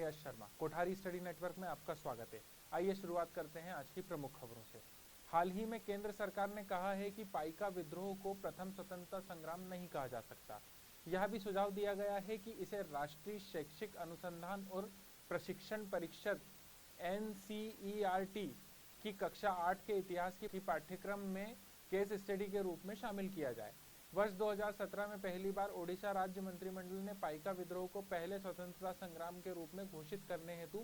यश Sharma. Kothari study network में आपका स्वागत है। आइए शुरुआत करते हैं आज की प्रमुख खबरों से। हाल ही में केंद्र सरकार ने कहा है कि पाइका विद्रोह को प्रथम स्वतंत्रता संग्राम नहीं कहा जा सकता। यह भी सुझाव दिया गया है कि इसे राष्ट्रीय शैक्षिक अनुसंधान और प्रशिक्षण परिषद NCERT की कक्षा 8 के इतिहास की पाठ्यक्रम में केस स्टडी के रूप में शामिल किया जाए। वर्ष 2017 में पहली बार ओडिशा राज्य मंत्रिमंडल ने पाइका विद्रोह को पहले स्वतंत्रता संग्राम के रूप में घोषित करने हेतु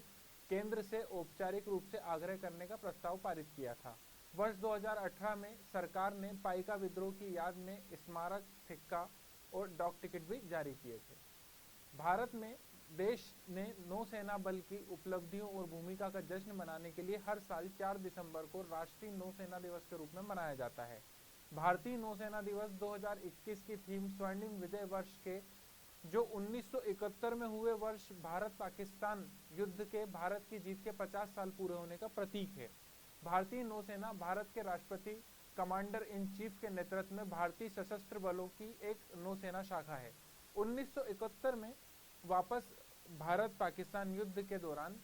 केंद्र से औपचारिक रूप से आग्रह करने का प्रस्ताव पारित किया था। वर्ष 2018 में सरकार ने पाइका विद्रोह की याद में स्मारक, सिक्का और डाक टिकट भी जारी किए थे। भारत में देश ने नौसेना बल की उपलब्धियों और भूमिका का जश्न मनाने के लिए हर साल 4 दिसंबर को राष्ट्रीय नौसेना दिवस के रूप में मनाया जाता है। भारतीय नौसेना दिवस 2021 की थीम स्वर्णिम विजय वर्ष के, जो 1971 में हुए वर्ष भारत पाकिस्तान युद्ध के भारत की जीत के 50 साल पूरे होने का प्रतीक है। भारतीय नौसेना भारत के राष्ट्रपति कमांडर इन चीफ के नेतृत्व में भारतीय सशस्त्र बलों की एक नौसेना शाखा है। 1971 में वापस भारत पाकिस्तान युद्ध के दौरान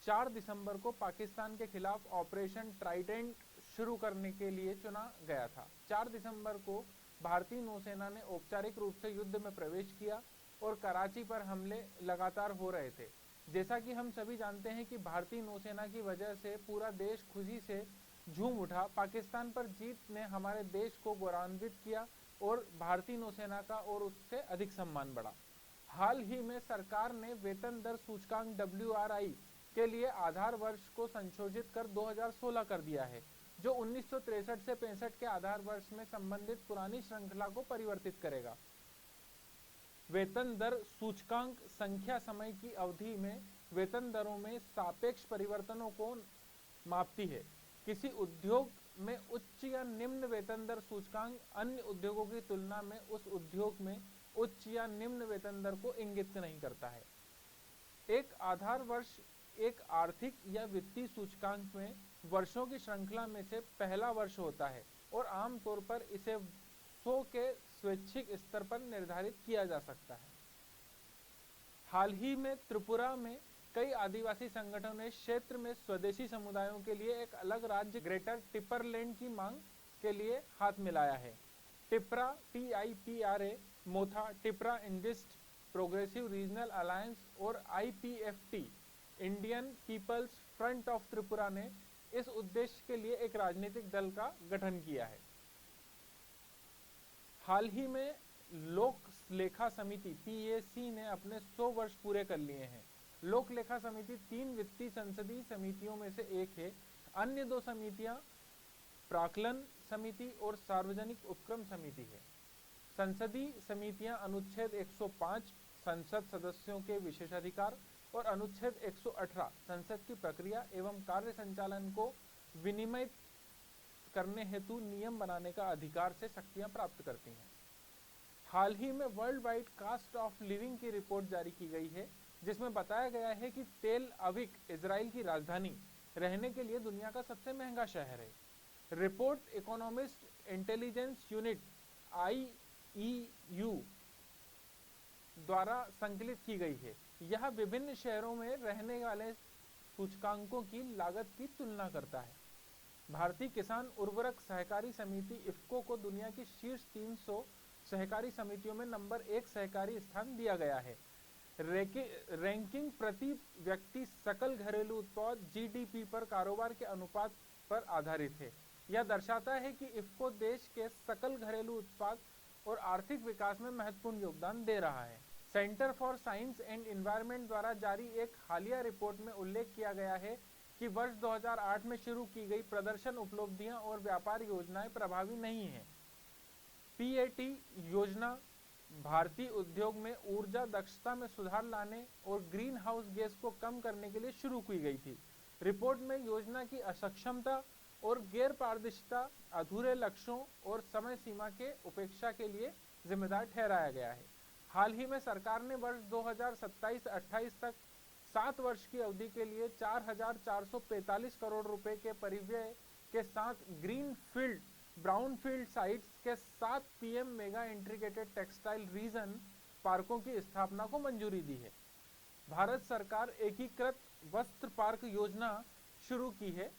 4 दिसंबर को पाकिस्तान के खिलाफ ऑपरेशन ट्राइडेंट शुरू करने के लिए चुना गया था। 4 दिसंबर को भारतीय नौसेना ने औपचारिक रूप से युद्ध में प्रवेश किया और कराची पर हमले लगातार हो रहे थे। जैसा कि हम सभी जानते हैं कि भारतीय नौसेना की वजह से पूरा देश खुशी से झूम उठा। पाकिस्तान पर जीत ने हमारे देश को गौरवान्वित किया और भारतीय नौसेना का और उससे अधिक सम्मान बढ़ा। हाल ही में सरकार ने वेतन दर सूचकांक WRI के लिए आधार वर्ष को संशोधित कर 2016 कर दिया है, जो 1963 से 65 के आधार वर्ष में संबंधित पुरानी श्रृंखला को परिवर्तित करेगा। वेतन दर सूचकांक संख्या समय की अवधि में वेतन दरों में सापेक्ष परिवर्तनों को मापती है। किसी उद्योग में उच्च या निम्न वेतन दर सूचकांक अन्य उद्योगों की तुलना में उस उद्योग में उच्च या निम्न वेतन दर को इंगित नहीं करता है। एक आधार वर्ष एक आर्थिक या वित्तीय सूचकांक में वर्षों की श्रृंखला में से पहला वर्ष होता है और आमतौर पर इसे 100 के स्वैच्छिक स्तर पर निर्धारित किया जा सकता है। हाल ही में त्रिपुरा में कई आदिवासी संगठनों ने क्षेत्र में स्वदेशी समुदायों के लिए एक अलग राज्य ग्रेटर टिप्परलैंड की मांग के लिए हाथ मिलाया है। Tipra TIPRA, Motha, Tipra indigenous progressive regional alliance और IPFT Indian people's front of Tripura ने इस उद्देश्य के लिए एक राजनीतिक दल का गठन किया है। हाल ही में लोक लेखा समिति PAC ने अपने 100 वर्ष पूरे कर लिए हैं। लोक लेखा समिति 3 वित्तीय संसदीय समितियों में से एक है। अन्य 2 समितियां प्राक्कलन समिति और सार्वजनिक उपक्रम समिति है। संसदीय समितियां अनुच्छेद 105 संसद सदस्यों के विशेषाधिकार और अनुच्छेद 118 संसद की प्रक्रिया एवं कार्य संचालन को विनियमित करने हेतु नियम बनाने का अधिकार से शक्तियां प्राप्त करती हैं। हाल ही में world wide cost of living की रिपोर्ट जारी की गई है, जिसमें बताया गया है कि तेल अविव इजराइल की राजधानी रहने के लिए दुनिया का सबसे महंगा शहर है। Report economist intelligence unit IEU द्वारा संकलित की गई है। यह विभिन्न शहरों में रहने वाले सूचकांकों की लागत की तुलना करता है। भारतीय किसान उर्वरक सहकारी समिति IFFCO को दुनिया की शीर्ष 300 सहकारी समितियों में नंबर 1 सहकारी स्थान दिया गया है। रैंकिंग प्रति व्यक्ति सकल घरेलू उत्पाद GDP पर कारोबार के अनुपात पर आधारित है। यह दर्शाता है कि IFFCO देश के सकल घरेलू उत्पाद और आर्थिक विकास में महत्वपूर्ण योगदान दे रहा है। Centre for science and environment द्वारा जारी एक हालिया रिपोर्ट में उल्लेख किया गया है कि वर्ष 2008 में शुरू की गई प्रदर्शन उपलब्धियां और व्यापार योजनाएं प्रभावी नहीं हैं। PAT योजना भारतीय उद्योग में ऊर्जा दक्षता में सुधार लाने और ग्रीन हाउस गैस को कम करने के लिए शुरू की गई थी। रिपोर्ट में योजना की असक्षमता और गैर पारदर्शिता अधूरे लक्ष्यों और समय सीमा के उपेक्षा के लिए जिम्मेदार ठहराया गया है। हाल ही में सरकार ने वर्ष 2027-28 तक 7 वर्ष की अवधि के लिए 4,445 करोड़ रुपए के परिव्यय के साथ ग्रीन फील्ड ब्राउनफील्ड साइट्स के 7 PM mega integrated textile reason पार्कों की स्थापना को मंजूरी दी है। भारत सरकार एकीकृत वस्त्र पार्क योजना शुरू की है।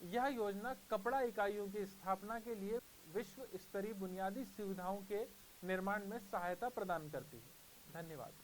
यह योजना कपड़ा इकाइयों की स्थापना के लिए विश्व स्तरीय बुनियादी सुविधाओं के निर्माण में सहायता प्रदान करती है। धन्यवाद।